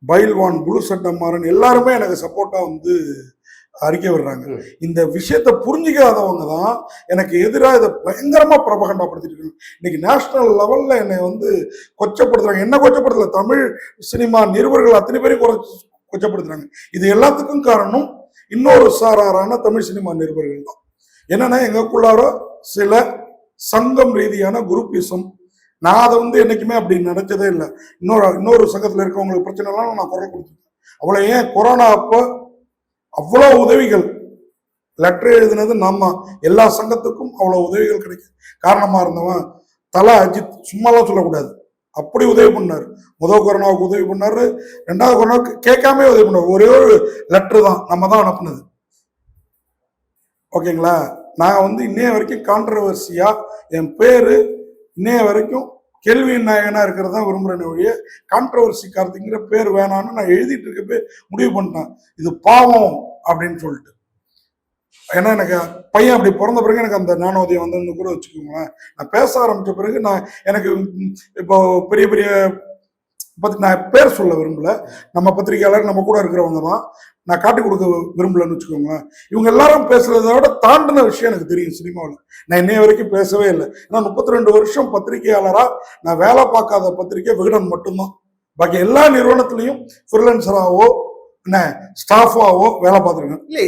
பைல்வான், புழு சட்டமாறன் எல்லாருமே எனக்கு சப்போர்ட்டா வந்து அறிக்கை விடுறாங்க. இந்த விஷயத்தை புரிஞ்சுக்காதவங்க தான் எனக்கு எதிராக இதை பயங்கரமா பிரபகண்டா படுத்திட்டு இருக்காங்க. இன்னைக்கு நேஷனல் லெவல்ல என்னை வந்து கொச்சப்படுத்துறாங்க. என்ன கொச்சப்படுத்தல, தமிழ் சினிமா நிருபர்கள் அத்தனை பேரையும் கொச்சப்படுத்துறாங்க. இது எல்லாத்துக்கும் காரணம் இன்னொரு சாராரான தமிழ் சினிமா நிருபர்கள் தான். என்னன்னா எங்களுக்குள்ளார சில சங்கம் ரீதியான குரூப்பிசம். நான் அதை வந்து என்னைக்குமே அப்படி நினைச்சதே இல்லை. இன்னொரு சங்கத்தில் இருக்கவங்களுக்கு பிரச்சனைலாம் நான் குரல் கொடுத்துருக்கேன். அவ்வளோ ஏன் கொரோனா அப்போ அவ்வளோ உதவிகள், லெட்டர் எழுதினது நம்ம எல்லா சங்கத்துக்கும் அவ்வளோ உதவிகள் கிடைக்கும். காரணமா இருந்தவன் தல அஜித், சும்மாலாம் சொல்லக்கூடாது, அப்படி உதவி பண்ணாரு. முதல் கொரோனாவுக்கு உதவி பண்ணாரு, ரெண்டாவது கொரோனாவுக்கு கேட்காம உதவி பண்ணாரு. ஒரே ஒரு லெட்டர் தான் நம்ம தான் அனுப்புனது. ஓகேங்களா? நான் வந்து இன்னைய வரைக்கும் கான்ட்ரவர்சியா என் பேரு இன்னைய வரைக்கும் கேள்வி நாயகனா இருக்கிறதா விரும்புறேன் ஒழிய கான்ட்ரவர்சி கார்த்திங்கிற பேர் வேணான்னு நான் எழுதிட்டு இருக்கப்பே முடிவு பண்ணிட்டேன். இது பாவம் அப்படின்னு சொல்லிட்டு. ஏன்னா எனக்கு பையன் அப்படி பிறந்த பிறகு எனக்கு அந்த ஞானோதயம் வந்து கூட வச்சுக்கோங்களேன். நான் பேச ஆரம்பிச்ச பிறகு எனக்கு இப்போ பெரிய பெரிய நான் பேர் சொல்ல விரும்பல, நம்ம பத்திரிகையாளர் நம்ம கூட இருக்கிறவங்க தான், நான் காட்டி கொடுக்க விரும்பலன்னு வச்சுக்கோங்களேன். இவங்க எல்லாரும் பேசுறத விட தாண்டின விஷயம் எனக்கு தெரியும் சினிமாவில். நான் இன்னைய வரைக்கும் பேசவே இல்லை. ஏன்னா 32 வருஷம் பத்திரிகையாளரா நான் வேலை பார்க்காத பத்திரிகை விகடன் மட்டும்தான். பாக்கி எல்லா நிறுவனத்திலையும் ஃப்ரீலான்சராவோ என்ன ஸ்டாஃபாவோ வேலை பார்த்துருக்கேன். இல்லை